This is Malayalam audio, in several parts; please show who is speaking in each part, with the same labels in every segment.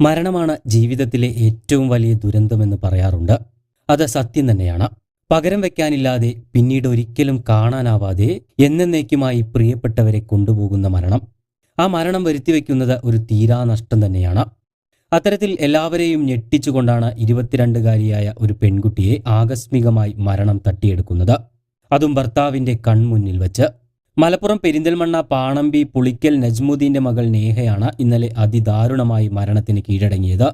Speaker 1: മരണമാണ് ജീവിതത്തിലെ ഏറ്റവും വലിയ ദുരന്തമെന്ന് പറയാറുണ്ട്. അത് സത്യം തന്നെയാണ്. പകരം വയ്ക്കാനില്ലാതെ, പിന്നീട് ഒരിക്കലും കാണാനാവാതെ എന്നേക്കുമായി പ്രിയപ്പെട്ടവരെ കൊണ്ടുപോകുന്ന മരണം. ആ മരണം വരുത്തിവെക്കുന്നത് ഒരു തീരാനഷ്ടം തന്നെയാണ്. അത്തരത്തിൽ എല്ലാവരെയും ഞെട്ടിച്ചുകൊണ്ടാണ് 22-കാരിയായ ഒരു പെൺകുട്ടിയെ ആകസ്മികമായി മരണം തട്ടിയെടുക്കുന്നത്. അതും ഭർത്താവിന്റെ കൺമുന്നിൽ വച്ച്. മലപ്പുറം പെരിന്തൽമണ്ണ പാണമ്പി പുളിക്കൽ നജ്മുദ്ദീന്റെ മകൾ നേഹയാണ് ഇന്നലെ അതിദാരുണമായി മരണത്തിന് കീഴടങ്ങിയത്.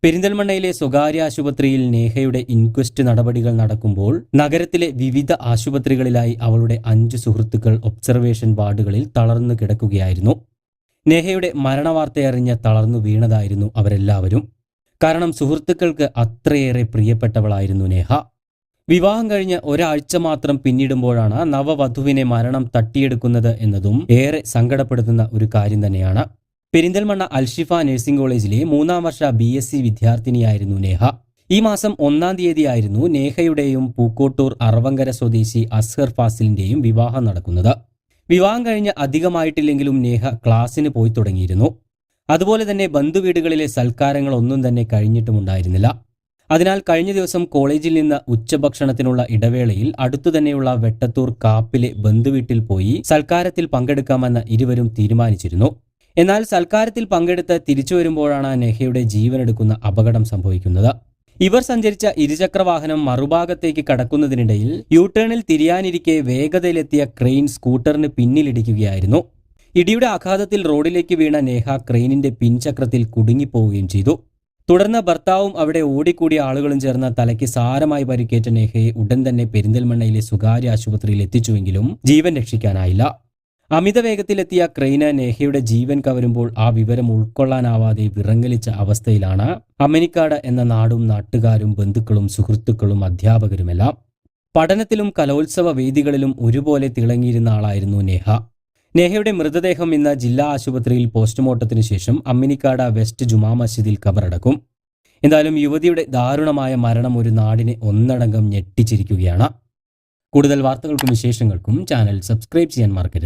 Speaker 1: പെരിന്തൽമണ്ണയിലെ സ്വകാര്യ ആശുപത്രിയിൽ നേഹയുടെ ഇൻക്വസ്റ്റ് നടപടികൾ നടക്കുമ്പോൾ നഗരത്തിലെ വിവിധ ആശുപത്രികളിലായി അവളുടെ 5 സുഹൃത്തുക്കൾ ഒബ്സർവേഷൻ വാർഡുകളിൽ തളർന്നു കിടക്കുകയായിരുന്നു. നേഹയുടെ മരണവാർത്തയറിഞ്ഞ് തളർന്നു വീണതായിരുന്നു അവരെല്ലാവരും. കാരണം സുഹൃത്തുക്കൾക്ക് അത്രയേറെ പ്രിയപ്പെട്ടവളായിരുന്നു നേഹ. വിവാഹം കഴിഞ്ഞ് ഒരാഴ്ച മാത്രം പിന്നിടുമ്പോഴാണ് നവവധുവിനെ മരണം തട്ടിയെടുക്കുന്നത് എന്നതും ഏറെ സങ്കടപ്പെടുത്തുന്ന ഒരു കാര്യം തന്നെയാണ്. പെരിന്തൽമണ്ണ അൽഷിഫ നഴ്സിംഗ് കോളേജിലെ 3ാം വർഷ BSc വിദ്യാർത്ഥിനിയായിരുന്നു നേഹ. ഈ മാസം 1-ാം തീയതിയായിരുന്നു നേഹയുടെയും പൂക്കോട്ടൂർ അറവങ്കര സ്വദേശി അസ്ഹർ ഫാസിലിന്റെയും വിവാഹം നടക്കുന്നത്. വിവാഹം കഴിഞ്ഞ് അധികമായിട്ടില്ലെങ്കിലും നേഹ ക്ലാസ്സിന് പോയി തുടങ്ങിയിരുന്നു. അതുപോലെ തന്നെ ബന്ധുവീടുകളിലെ സൽക്കാരങ്ങളൊന്നും തന്നെ കഴിഞ്ഞിട്ടുമുണ്ടായിരുന്നില്ല. അതിനാൽ കഴിഞ്ഞ ദിവസം കോളേജിൽ നിന്ന് ഉച്ചഭക്ഷണത്തിനുള്ള ഇടവേളയിൽ അടുത്തുതന്നെയുള്ള വെട്ടത്തൂർ കാപ്പിലെ ബന്ധുവീട്ടിൽ പോയി സൽക്കാരത്തിൽ പങ്കെടുക്കാമെന്ന് ഇരുവരും തീരുമാനിച്ചിരുന്നു. എന്നാൽ സൽക്കാരത്തിൽ പങ്കെടുത്ത് തിരിച്ചു വരുമ്പോഴാണ് നേഹയുടെ ജീവനെടുക്കുന്ന അപകടം സംഭവിക്കുന്നത്. ഇവർ സഞ്ചരിച്ച ഇരുചക്രവാഹനം മറുഭാഗത്തേക്ക് കടക്കുന്നതിനിടയിൽ യൂടേണിൽ തിരിയാനിരിക്കെ വേഗതയിലെത്തിയ ക്രെയിൻ സ്കൂട്ടറിന് പിന്നിലിടിക്കുകയായിരുന്നു. ഇടിയുടെ ആഘാതത്തിൽ റോഡിലേക്ക് വീണ നേഹ ക്രെയിനിന്റെ പിൻചക്രത്തിൽ കുടുങ്ങിപ്പോവുകയും ചെയ്തു. തുടർന്ന് ഭർത്താവും അവിടെ ഓടിക്കൂടിയ ആളുകളും ചേർന്ന് തലയ്ക്ക് സാരമായി പരിക്കേറ്റ നേഹയെ ഉടൻ തന്നെ പെരിന്തൽമണ്ണയിലെ സ്വകാര്യ ആശുപത്രിയിൽ എത്തിച്ചുവെങ്കിലും ജീവൻ രക്ഷിക്കാനായില്ല. അമിത വേഗത്തിലെത്തിയ ക്രെയിന് നേഹയുടെ ജീവൻ കവരുമ്പോൾ ആ വിവരം ഉൾക്കൊള്ളാനാവാതെ വിറങ്ങലിച്ച അവസ്ഥയിലാണ് അമ്മനിക്കാട് എന്ന നാടും നാട്ടുകാരും ബന്ധുക്കളും സുഹൃത്തുക്കളും അധ്യാപകരുമെല്ലാം. പഠനത്തിലും കലോത്സവ വേദികളിലും ഒരുപോലെ തിളങ്ങിയിരുന്ന ആളായിരുന്നു നേഹ. നേഹയുടെ മൃതദേഹം ഇന്ന് ജില്ലാ ആശുപത്രിയിൽ പോസ്റ്റ്മോർട്ടത്തിനു ശേഷം അമ്മിനിക്കാട് വെസ്റ്റ് ജുമാ മസ്ജിദിൽ ഖബറടക്കും. എന്തായാലും യുവതിയുടെ ദാരുണമായ മരണം ഒരു നാടിനെ ഒന്നടങ്കം ഞെട്ടിച്ചിരിക്കുകയാണ്. കൂടുതൽ വാർത്തകൾക്കും വിശേഷങ്ങൾക്കും ചാനൽ സബ്സ്ക്രൈബ് ചെയ്യാൻ മറക്കരുത്.